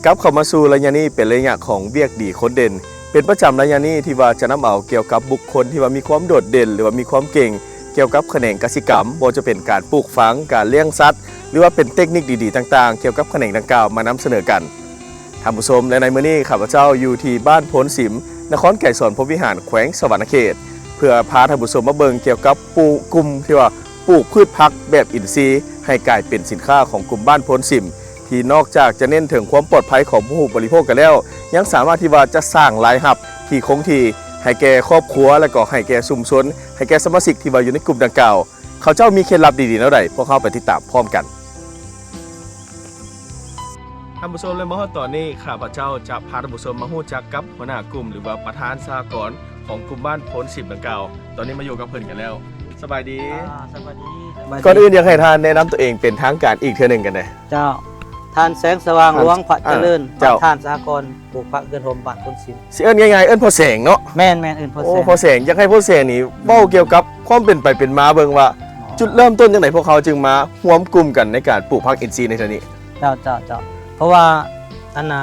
ลับเข้ามาสู่ระยะนี้เป็นระยะของเวียกดีคนเด่นเป็นประจำระยะนี้ที่ว่าจะนำเอาเกี่ยวกับบุคคลที่ว่ามีความโดดเด่นหรือว่ามีความเก่งเกี่ยวกับแขนงกสิกรรมบ่จะเป็นการปลูกฝังการเลี้ยงสัตว์หรือว่าเป็นเทคนิคดีๆต่างๆเกี่ยวกับแขนงดังกล่าวมานำเสนอกันท่านผู้ชมและในมื้อนี้ข้าพเจ้าอยู่ที่บ้านโพนสิมนครไก่สอนพรหมวิหารแขวงสวรรณเขตเพื่อพาท่านผู้ชมมาเบิ่งเกี่ยวกับกลุ่มที่ว่าปลูกพืชผักแบบอินทรีย์ให้กลายเป็นสินค้าของกลุ่มบ้านโพนสิมที่นอกจากจะเน้นถึงความปลอดภัยของผู้บริโภคกันแล้วยังสามารถที่ว่าจะสร้างรายรับที่คงที่ให้แก่ครอบครัวและก็ให้แก่ชุมชนให้แก่สมาชิกที่ว่าอยู่ในกลุ่มดังกล่าวเขาเจ้ามีเคล็ดลับดีๆแล้วใดพวกเขาไปติดตามพร้อมกันท่านผู้ชมและเมื่อตอนนี้ข้าพเจ้าจะพาท่านผู้ชมมาฮู้จักกับหัวหน้ากลุ่มหรือว่าประธานสหกรณ์ของกลุ่มบ้านโพนสิมดังกล่าวตอนนี้มาอยู่กับเพิ่นกันแล้วสบายดีสวัสดีก่อนอื่นอยากให้ท่านแนะนำตัวเองเป็นทางการอีกเทื่อหนึ่งกันเลยเจ้าท่านแสงสว่างหลวงพระเจริญท่านสหกรณ์ปลูกผักเกินโฮมบ้านโพนสิมสิเอิ้นง่ายๆเอิ้นพ่อแสงเนาะแม่นเอิ้นพ่อแสงพ่อแสงอยากให้พ่อแสงนี่เว้าเกี่ยวกับความเป็นไปเป็นมาเบิ่งว่าจุดเริ่มต้นจังได๋พวกเขาจึงมาร่วมกลุ่มกันในการปลูกผักอินทรีย์ในเทื่อนี้เจ้าเพราะว่าอันน่ะ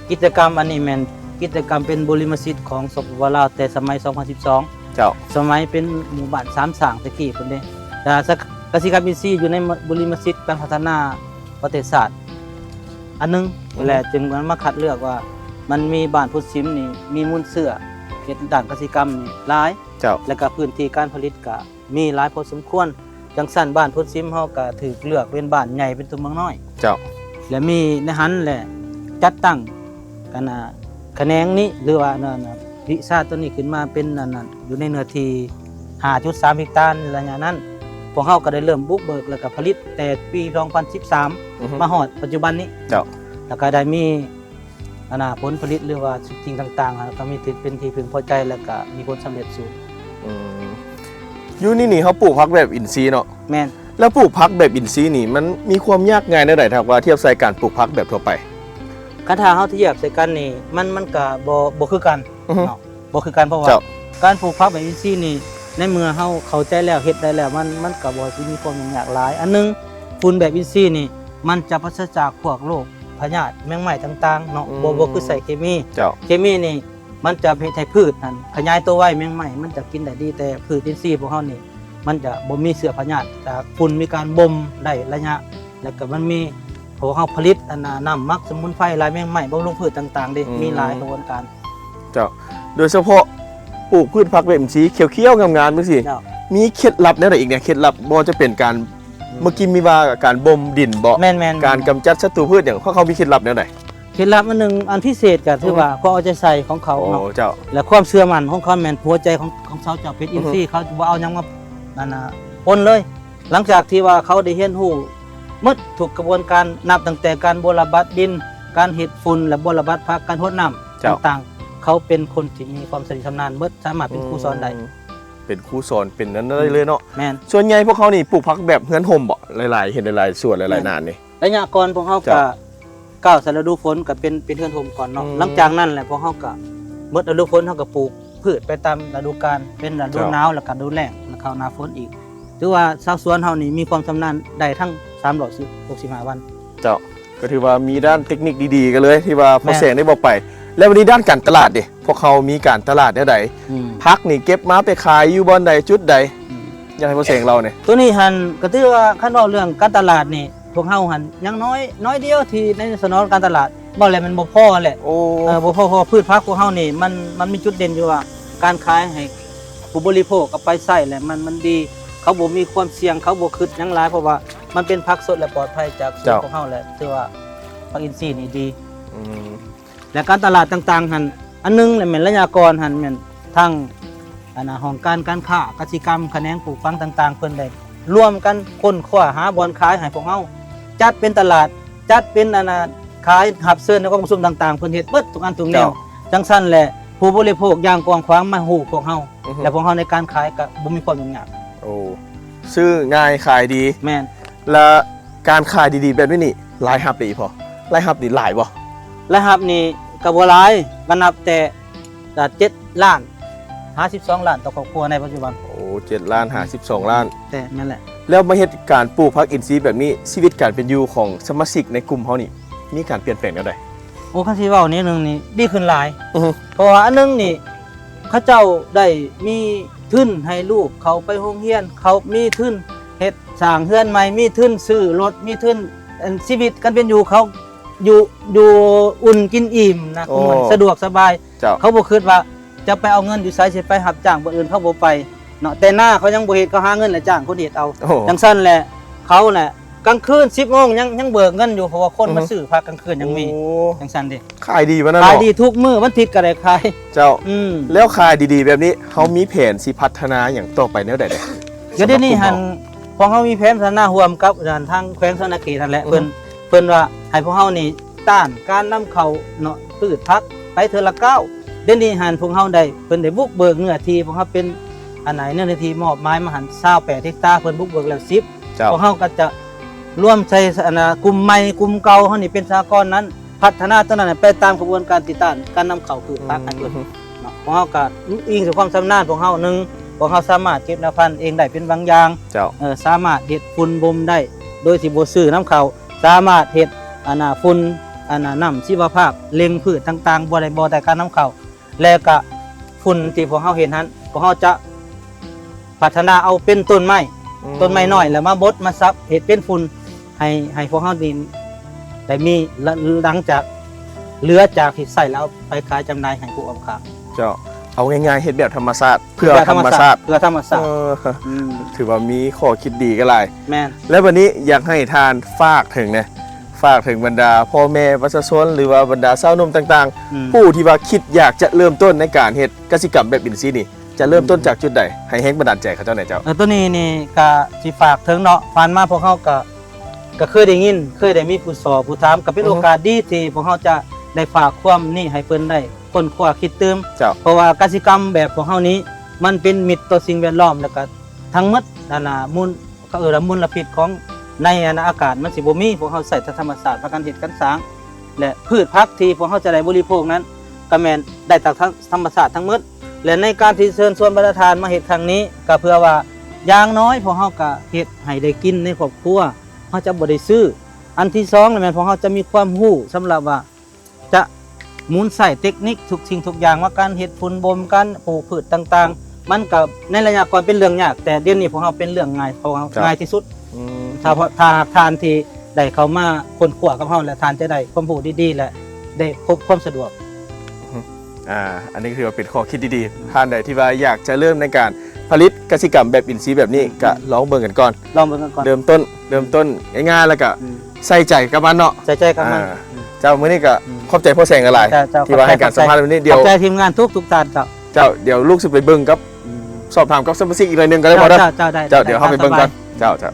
กิจกรรมอันนี้แม่นกิจกรรมเป็นบริมสิทธิ์ของสปปลาวแต่สมัย2012เจ้าสมัยเป็นหมู่บ้าน3สร้างตะกี้พุ่นเด้แต่กสิกรรมอินทรีย์อยู่ในบริมสิทธิ์การพัฒนาประเทศชาติอันนึงแหละจึงมันมาคัดเลือกว่ามันมีบ้านโพนสิมนี่มีมูลเสื้อเฮ็ดด้านกสิกรรมนี่หลายเจ้าและก็พื้นที่การผลิตก็มีหลายพอสมควรจังซั่นบ้านโพนสิมเฮาก็ถูกเลือกเป็นบ้านใหญ่เป็นตัวเมืองน้อยเจ้าและมีในหันแหละจัดตั้งกันแขนงนี้หรือว่านั่นวิชาตัวนี้ขึ้นมาเป็นนั่นอยู่ในเนื้อที่ 5.3 เฮกตาร์ระยะนั้นพวกเฮาก็ได้เริ่มบุกเบิกแล้วก็ผลิตแต่ปี2013มาฮอดปัจจุบันนี้เจ้าแล้วก็ได้มีผลผลิตหรือว่าสิ่งต่างๆก็มีเป็นที่พึงพอใจแล้วก็มีผลสำเร็จสูงอยู่นี่เขาปลูกผักแบบอินทรีย์เนาะแม่นแล้วปลูกผักแบบอินทรีย์นี่มันมีความยากง่ายในใดถ้าว่าเทียบใส่การปลูกผักแบบทั่วไปคันถ้าเฮาเทียบใส่กันนี่มันก็บ่คือกันเนาะบ่คือกันเพราะว่าการปลูกผักแบบอินทรีย์นี่ในเมื่อเฮาเข้าใจแล้วเฮ็ดได้แล้วมันก็บ่สิมีความยากหลายอันนึงฝุ่นแบบอินทรีย์นี่มันจะปราศจากพวกโรคพยาธิแมงไหม้ต่างๆเนาะบ่คือใส่เคมีเคมีนี่มันจะเฮ็ดให้พืชนั่นขยายตัวไวแมงไหม้มันจะกินได้ดีแต่พืชอินทรีย์พวกเฮานี่มันจะบ่มีเชื้อพยาธิจากฝุ่นมีการบ่มได้ระยะแล้วก็มันมีพวกเฮาผลิตน้ำมักสมุนไพรลายแมงไหม้บำรุงพืชต่างๆดิมีหลายกระบวนการเจ้าโดยเฉพาะปลูกพืชผักแบบสีเขียวๆงามๆจังซี่มีเคล็ดลับแนวใดอีกเนี่ยเคล็ดลับบ่จะเป็นการเมื่อกี้มีว่าการบ่มดินบ่แม่นการกำจัดศัตรูพืชอย่างเขามีเคล็ดลับแนวใดเคล็ดลับอันนึงอันพิเศษก็คือว่าเขาเอาใจใส่ของเขาเนาะเจ้าและความเชื่อมั่นของเขาแม่นหัวใจของเขาเจ้าเพชรอินทรีย์เขาบ่เอาหยังมาปนเลยหลังจากที่ว่าเขาได้เรียนรู้หมดทุกกระบวนการนับตั้งแต่การบรบัดดินการเฮ็ดฝุ่นและบรบัดผักการรดน้ำต่างๆเขาเป็นคนที่มีความชำนาญหมดสามารถเป็นครูสอนได้เป็นครูสอนเป็นนั้นได้เลยเนาะแม่นส่วนใหญ่พวกเขานี่ปลูกผักแบบเฮือนห่มบ่หลายๆเห็นหลายๆส่วนหลายๆนานนี่ระยะก่อนพวกเขาก็ก้าวสู่ฤดูฝนก็เป็นเฮือนห่มก่อนเนาะหลังจากนั้นแหละพวกเขาก็หมดฤดูฝนเขาก็ปลูกพืชไปตามฤดูกาลเป็นฤดูหนาวแล้วก็ฤดูแล้งแล้วเข้าหน้าฝนอีกถือว่าชาวสวนเฮานี่มีความชำนาญได้ทั้ง365วันเจ้าก็ถือว่ามีด้านเทคนิคดีๆกันเลยที่ว่าพอแสงได้บอกไปแล้ววันนี้ด้านการตลาดดิพวกเขามีการตลาดแนวใดพักนี่เก็บมาไปขายอยู่บ่อนใดจุดใดอยากให้พอแสงเราเนี่ยตัวนี้หันก็ถือว่าคันว่าเรื่องการตลาดนี่พวกเฮาหันยังน้อยเดียวที่ในสนองการตลาดบ่แล้วมันบ่พอแหละบ่พอพืชผักพวกเฮานี่มันมีจุดเด่นอยู่ว่าการขายให้ผู้บริโภคเอาไปใช้แหละมันดีเขาบ่มีความเสี่ยงเขาบ่คิดหยังหลายเพราะว่ามันเป็นผักสดและปลอดภัยจากสวนของเฮาแหละถือว่าผักอินทรีย์นี่ดีและการตลาดต่างๆหันอันนึงแหละแม่นระยะก่อนหันแม่นทั้งของการค้ากสิกรรมแขนงปลูกฝังต่างๆเพิ่นได้ร่วมกันค้นคว้าหาบ่อนขายให้พวกเฮาจัดเป็นตลาดจัดเป็นขายหับเชิญในกองประชุมต่างๆเพิ่นเฮ็ดเบิดทุกอันทุกแนวจังซั่นแหละผู้บริโภคอย่างกว้างขวางมาฮู้พวกเฮาและพวกเฮาในการขายก็บ่มีความยุ่งยากโอ้ซื้อง่ายขายดีแม่นและการขายดีๆแบบนี้นี่รายรับดีพอรายรับนี่หลายบ่รายรับนี่ก็บ่หลายก็นับแต่7ล้าน52ล้านต่อครอบครัวในปัจจุบันโอ้7ล้าน52ล้านแต่นั่นแหละแล้วมาเฮ็ดการปลูกผักอินทรีย์แบบนี้ชีวิตการเป็นอยู่ของสมาชิกในกลุ่มเฮานี่ มีการเปลี่ยนแปลงแนวใด โอ้คันสิเว้านิดนึงนี่ดีขึ้นหลาย อือฮึ เพราะว่าอันนึงนี่เขาเจ้าได้มีทุนให้ลูกเขาไปโรงเรียนเขามีทุนเฮ็ดสร้างเฮือนใหม่มีทุนซื้อรถมีทุนอันชีวิตกันเป็นอยู่เขาอยู่อุ่นกินอิ่มนะมันสะดวกสบาย เจ้า เขาบ่คิดว่าจะไปเอาเงินอยู่ไสสิไปรับจ้างบ่อื่นเขาบ่ไปเนาะแต่หน้าเขายังบ่เฮ็ดเขาหาเงินแล้วจ้างคนเฮ็ดเอา โอ้โห จังซั่นแหละเขาแหละกลางคืน 10 โมงยังเบิกเงินอยู่เพราะว่าคนมาซื้อพักกลางคืนยังมี โอ้ จังซั่นเด้ ขายดีวะนั่น ขาย เนาะ ดีทุกมื้อวันอาทิตย์ก็ได้ขาย เจ้า ม แล้วขายดีๆแบบนี้เขามีแผนสิพัฒนาอย่างต่อไปแนวใดเด้ เดี๋ยวนี้หันพวกเฮามีแผนพัฒนาร่วมกับทางแขวงสนเขตนั่นแหละเพิ่นว่าให้พวกเฮานี่ต้านการนำเข้าเนาะพืชผักไปเทื่อละ9เดี๋ยวนี้หันพวกเฮาได้เพิ่นได้บุกเบิกเนื้อที่พวกเฮาเป็นอันไหนเนื้อที่มอบหมายมาหัน28เฮกตาร์เพิ่นบุกเบิกแล้ว10 เจ้า พวกเฮาก็จะร่วมใจกลุ่มใหม่กลุ่มเก่าเฮานี่เป็นสหกรณ์นั้น พัฒนาตัวนั้นไปตามกระบวนการติดตั้งการนำเข้าพืชผักให้เพิ่นเนาะพวกเฮาก็อิงสู่ความชำนาญของเฮาหนึ่งพวกเฮาสามารถเก็บแนวพันธุ์เองได้เป็นบางอย่าง เจ้า สามารถเฮ็ดฝุ่นบ่มได้โดยที่บ่ซื้อน้ำเข้าสามารถเฮ็ดฝุ่นน้ำชีวภาพเล็งพืชต่างๆบ่แต่การน้ำเข้าแล้วก็ฝุ่นที่พวกเฮาเห็นนั้นพวกเฮาจะพัฒนาเอาเป็นต้นไม้น้อยแล้วมาบดมาซับเฮ็ดเป็นฝุ่นให้พวกเฮาดินได้มีหลังจากเหลือจากที่ใส่แล้วไปขายจำหน่ายให้ผู้เอาค้า เจ้าเอาง่ายๆเฮ็ดแบบธรรมชาติเพื่อธรรมชาติ เพื่อธรรมชาติ เออถือว่ามีข้อคิดดีก็หลาย แม่น แล้ววันนี้อยากให้ทานฝากถึงบรรดาพ่อแม่ประชาชนหรือว่าบรรดาสาวหนุ่มต่างๆ ผู้ที่ว่าคิดอยากจะเริ่มต้นในการเฮ็ดกสิกรรมแบบอินทรีย์นี่จะเริ่มต้นจากจุดใดให้แฮงบันดาลใจเขาเจ้าไหนเจ้า ตัวนี้นี่ก็สิฝากถึงเนาะผ่านมาพวกเฮาก็เคยได้ยินเคยได้มีผู้สอนผู้ถามก็เป็นโอกาสดีที่พวกเฮาจะได้ฝากความนี่ให้เพิ่นได้ค้นคว้าคิดเติม เจ้า เพราะว่ากสิกรรมแบบของเฮานี้มันเป็นมิตรต่อสิ่งแวดล้อมแล้วก็ทั้งหมดมูลก็มลพิษของในอากาศมันสิบ่มีพวกเฮาใส่แต่ธรรมชาติประกันเฮ็ดกันสร้าง และพืชผักที่พวกเฮาจะได้บริโภคนั้นก็แม่นได้จากธรรมชาติทั้งหมดและในการที่เชิญชวนประธานมาเฮ็ดครั้งนี้ก็เพื่อว่าอย่างน้อยพวกเฮาก็เฮ็ดให้ได้กินในครอบครัวเฮาจะบ่ได้ซื้ออันที่สองนั่นแม่นพวกเฮาจะมีความรู้สำหรับว่าจะหมุนใส่เทคนิคทุกสิ่งทุกอย่างว่าการเฮ็ดฝุ่นบ่มการปลูกพืชต่างๆ มันก็ในระยะก่อนเป็นเรื่องยากแต่เดี๋ยวนี้พวกเฮาเป็นเรื่องง่ายเพราะว่าง่ายที่สุดถ้าทานที่ได้เข้ามาค้นคว้ากับเฮาและทานจะได้ความรู้ดีๆและได้พบความสะดวก อันนี้คือว่าเป็นข้อคิดดีๆท่านใดที่ว่าอยากจะเริ่มในการผลิตกสิกรรมแบบอินทรีย์แบบนี้ก็ลองเบิ่งกันก่อน ลองเบิ่งกันก่อน เริ่มต้นง่ายๆแล้วก็ใส่ใจกับมันเนาะ ใส่ใจกับมัน เจ้ามื้อนี้ก็ขอบใจพ่อแสงกันหลายที่ว่าให้การสัมภาษณ์วันนี้เดี๋ยว ขอบใจทีมงานทุกท่านครับ เจ้าเดี๋ยวลูกสิไปเบิ่งกับสอบถามกับสมาชิกอีกหน่อยหนึงก็ได้บ่เด้อ เจ้าได้ เจ้าเดี๋ยวเข้าไปเบิ่งกันเจ้าท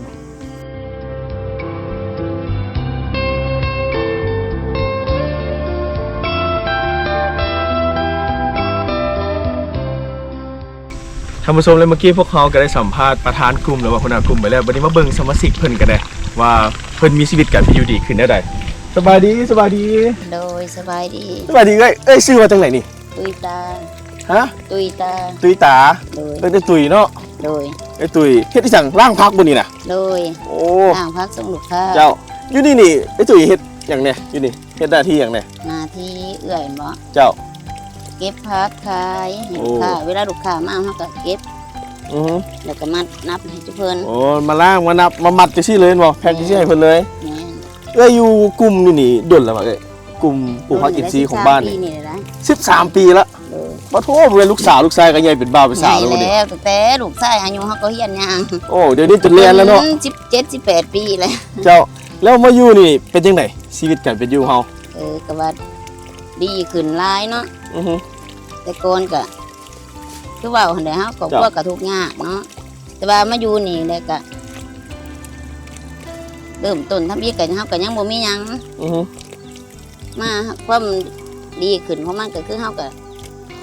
่านผู้ชมเลยเมื่อกี้พวกเขาก็ได้สัมภาษณ์ประธานกลุ่มหรือว่าหัวหน้ากลุ่มไปแล้ววันนี้มาเบิ่งสมาชิกเพิ่นกันได้ว่าเพิ่นมีชีวิตการเป็นอยู่ดีขึ้นได้ใดสบายดี โดยสบายดี เอ้ยชื่อว่าจังไหนนี่ ตุยตา ฮะ ตุยตา ตุยตา โดย เอ้ยตุยเนาะ โดย ไอ้ตุยเฮ็ดที่สั่งร่างพักบ่นี่น่ะ โดย โอ้ ต่างพักส่งลูกค้า เจ้าอยู่นี่ไอ้ตุยเฮ็ดหยังเนี่ยอยู่นี่เฮ็ดหน้าที่หยังเนี่ย หน้าที่เอื้อยบ่ เจ้า เก็บพักขายให้ลูกค้าเวลาลูกค้ามาเฮาก็เก็บ อือฮึ แล้วก็มัดนับให้ทุกเพิ่น โอ้มาล้างมานับมามัดจังซี่เลยบ่แพ็คจังซี่ให้เพิ่นเลย แม่น เอ้ยอยู่กลุ่มนี่ดนแล้วบ่เอ้ยกลุ่มปลูกผักอินทรีย์ของบ้าน ปี นี่ นี่แหละนะ 13 ปีละ โดย บ่โทษเป็นลูกสาวลูกชายก็ใหญ่เป็นบ่าวเป็นสาวแล้ว ใหญ่ บ่นี่ แล้วแต่ลูกชายอายุเฮาก็เฮียนย่าง โอ้เดี๋ยวนี้จนเรียนแล้วเนาะ 17 18 ปีแล้ว เจ้าแล้วมาอยู่นี่เป็นจังไดชีวิตการเป็นอยู่เฮา ก็ว่าดีขึ้นหลายเนาะ อือฮึ แต่ก่อนก็คือว่าหั่นแหละเฮาก็บ่ก็ทุกข์ยากเนาะแต่ว่ามาอยู่นี่แล้วก็เริ่มต้นทำอีกก็เฮาก็ยังบ่มีหยัง อือฮึ มาความดีขึ้นของมันก็คือเฮาก็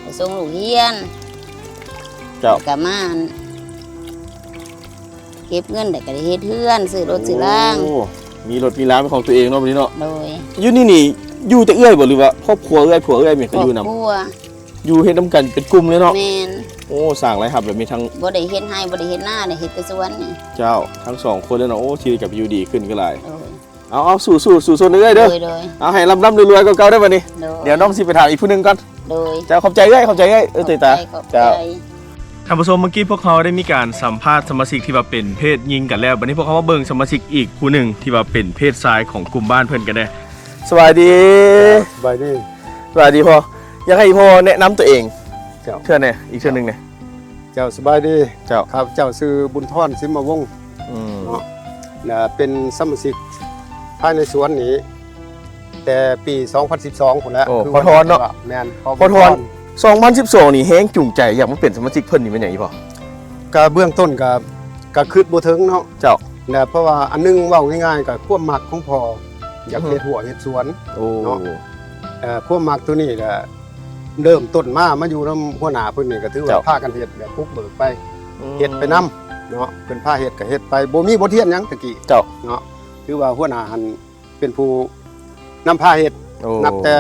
ไปส่งลูกเรียน เจ้า แล้วก็มาเก็บเงินแล้วก็ได้เฮ็ดเฮือนซื้อรถซื้อล่าง โอ้มีรถมีร้านเป็นของตัวเองเนาะบัดนี้เนาะ โดย อยู่นี่อยู่แต่เอื้อยบ่หรือว่าครอบครัวเอื้อยผัวเอื้อยมี ค ก็ รอ อบ ยู่นํ ครัว อยู่เฮ็ดนํกันเป็นกลุ่มเลยเนาะ แม่น โอ้สร้างรายรับแบบมีทั้ง บ่ได้เฮ็ดให้บ่ได้เฮ็ดหน้าได้เฮ็ดแต่สวนนี่ เจ้าทั้งสองคนเลยเนาะโอ้ชีวิตกับอยู่ดีขึ้นก็หลาย โดย เอาสู่โซนเรื่อยเด้อ โดย เอาให้ลำรวยๆเก่าๆได้ป่ะนี่ โดย เดี๋ยวน้องสิไปถามอีกผู้หนึงก่อน โดย เจ้าขอบใจเอ้ยตื่นตา ขอบใจ เจ้าท่านผู้ชมเมื่อกี้พวกเขาได้มีการสัมภาษณ์สมาชิกที่ว่าเป็นเพศหญิงกันแล้ววันนี้พวกเขามาเบิ่งสมาชิกอีกผู้หนึ่งที่ว่าเป็นเพศชายของกลุ่มบ้านเพิ่นกันได้สวัสดี สบายดี สวัสดีพ่ออยากให้พ่อแนะนำตัวเอง เจ้า เชื่อแน่อีกเชื่อหนึงเนี่ย เจ้าสบายดี เจ้า ครับเจ้าซื้อบุญท่อนซิมมาวงศ์ อืม เนาะนะเป็นสมาชิกภายในสวนนี้แต่ปี 2012คนแล้ว โอ้ คื พอทอนเนาะ แมน พอทอน2012นี่แฮงจูงใจอยากมาเป็นสมาชิกเพิ่นนี่เป็นหยังอีพ่อ ก็เบื้องต้นก็คิดบ่ถึงเนาะ เจ้า นะเพราะว่าอันนึงเว้าง่ายๆก็ความมักของพ่ออยากเฮ็ดหัวเฮ็ดสวน โอ้ เนาะ ความมักตัวนี้ก็เริ่มต้นมาอยู่นำหัวหน้าเพิ่นนี่ก็ถือว่าพากันเฮ็ดแบบปุกเบิกไปเฮ็ดไปนำเนาะเพิ่นพาเฮ็ดก็เฮ็ดไปบ่มีบทเรียนหยังตะกี้ เจ้า เนาะคือว่าหัวหน้าหันเป็นผู้นำพาเฮ็ด โอ้ นับแต่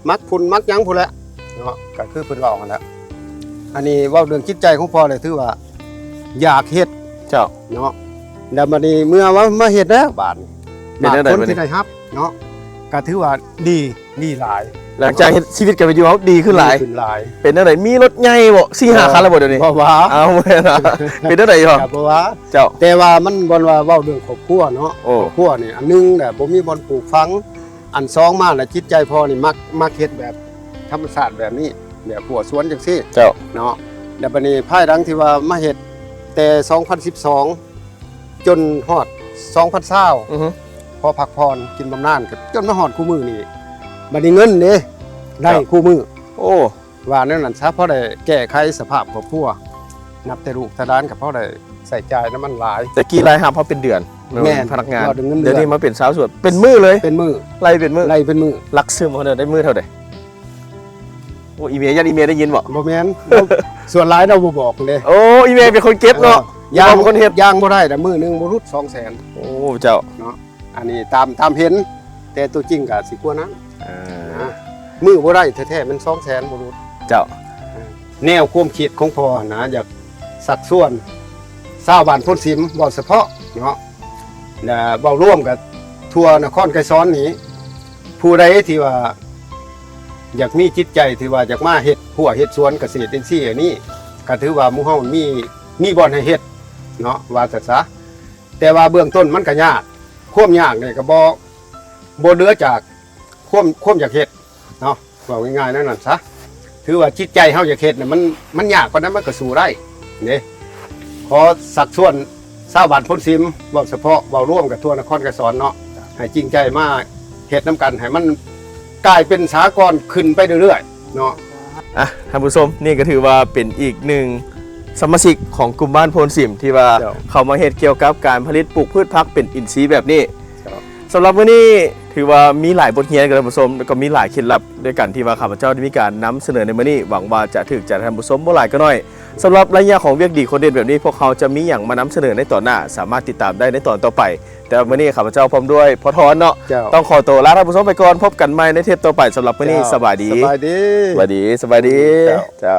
มักพุ่นมักหยังพุ่นแหละเนาะก็คือเพิ่นเว้ากันแหล้วอันนี้เว้าเรื่องจิตใจของพ่อเลยถือว่าอยากเฮ็ด เจ้า เนาะแล้วบัดนี้เมื่อว่ามาเฮ็ดแล้วบาดนี้ เป็นจังได๋ คน บัดนี้ ที่ได้รับเนาะก็ถือว่าดีหลาย หลังจากเฮ็ดชีวิตกันไปอยู่เขาดีขึ้นหลาย ขึ้นหลาย เป็นจังไดมีรถใหญ่บ่4-5คันแล้วบ่เดี๋ยวนี้ บ่ว่า เอาแม่นอะเป็นจังไดพ่อ ก็บ่ว่า เจ้า แต่ว่ามันบ่ว่าเว้าเรื่องครอบครัวเนาะ โอ้ ครอบครัวนี่อันหนึงน่ะบ่มีบ่อนปลูกฝังอันสองมาแล้วจิตใจพ่อนี่มักเฮ็ดแบบธรรมชาติแบบนี้แบบหัวสวนจังซี่ เจ้า เนาะแล้วบัดนี้ภายหลังที่ว่ามาเฮ็ดแต่ 2012 จนฮอด 2020 อือฮึ พอพักพรกินบำนาญก็จนมาฮอดคู่มือนี่บัดนี้เงินเด้ได้คู่มือ โอ้ ว่าแนวนั้นซะเพราะได้แก้ไขสภาพครอบครัวนับแต่ลูกแต่หลานก็เพราะได้ใส่ใจน้ำมันหลาย แต่กี่รายหาเพราะเป็นเดือน แม่น พนักงาน รอถึงเงินเดือน เดี๋ยวนี้มาเป็นสาวสวยเป็นมือเลย เป็นมือ ไล่เป็นมือ ไล่เป็นมือ ลักซึมเขาเนี่ยได้มือเท่าใดโอ้อีเมลยันอีเมลได้ยินบ่ บ่แม่น ส่วนหลายเราบ่บอกเลย โอ้อีเมลเป็นคนเก็บเนาะ ยาง เป็นคนเฮ็ด ยางบ่ได้แต่มือหนึงบ่รุด 200,000 โอ้เจ้า อันนี้ตามเห็น แต่ตัวจริงก็สิกว่านั้น อ่า นะมือบ่ได้แท้ๆมัน 200,000บ่รุด เจ้า แนวความคิดของพ่อนะอยากสัดส่วนชาวบ้านพ้นสิมเว้าเฉพาะเนาะและเว้าร่วมกับทั่วนครไกรสอนนี้ ผู้ใดที่ว่า อยากมีจิตใจที่ว่าอยากมาเฮ็ดหัวเฮ็ดสวนเกษตรอินทรีย์อันนี้ก็ถือว่าหมู่เฮามีบ่อนให้เฮ็ดเนาะว่าซะแต่ว่าเบื้องต้นมันก็ยากความยากนี่ก็บ่เหลือจากความอยากเฮ็ดเนาะว่าง่ายๆนั่นน่ะซะถือว่าจิตใจเฮาอยากเฮ็ดน่ะมันยากกว่านั้นมันก็สู้ได้นี่ขอสักส่วนชาวบ้านพ้นซิมเว้าเฉพาะเว้าร่วมกับทั่วนครไกรสอนเนาะให้จริงใจมาเฮ็ดนํกันให้มันกลายเป็นสากลขึ้นไปเรื่อยๆเนาะ อ่ะท่านผู้ชมนี่ก็ถือว่าเป็นอีกหนึ่งสมาชิกของกลุ่มบ้านโพนสิมที่ว่า ครับ เขามาเฮ็ดเกี่ยวกับการผลิตปลูกพืชพักเป็นอินทรีย์แบบนี้ ครับ สำหรับวันนี้ถือว่ามีหลายบทเรียนกับท่านผู้ชมแล้วก็มีหลายเคล็ดลับด้วยกันที่ว่าข้าพเจ้าได้มีการนำเสนอในวันนี้หวังว่าจะถึกใจท่านผู้ชมบ่หลายก็น้อยสำหรับระยะของเวียกดีคนเด่นแบบนี้พวกเขาจะมีอย่างมานำเสนอในตอนหน้า สามารถติดตามได้ในตอนต่อไป แต่วันนี้ข้าพเจ้าพร้อมด้วยพ่อทอนเนาะ เจ้า ต้องขอตัวลาท่านผู้ชมไปก่อนพบกันใหม่ในเทปต่อไปสำหรับวันนี้สบายดี สบายดี สบายดี เจ้า เจ้า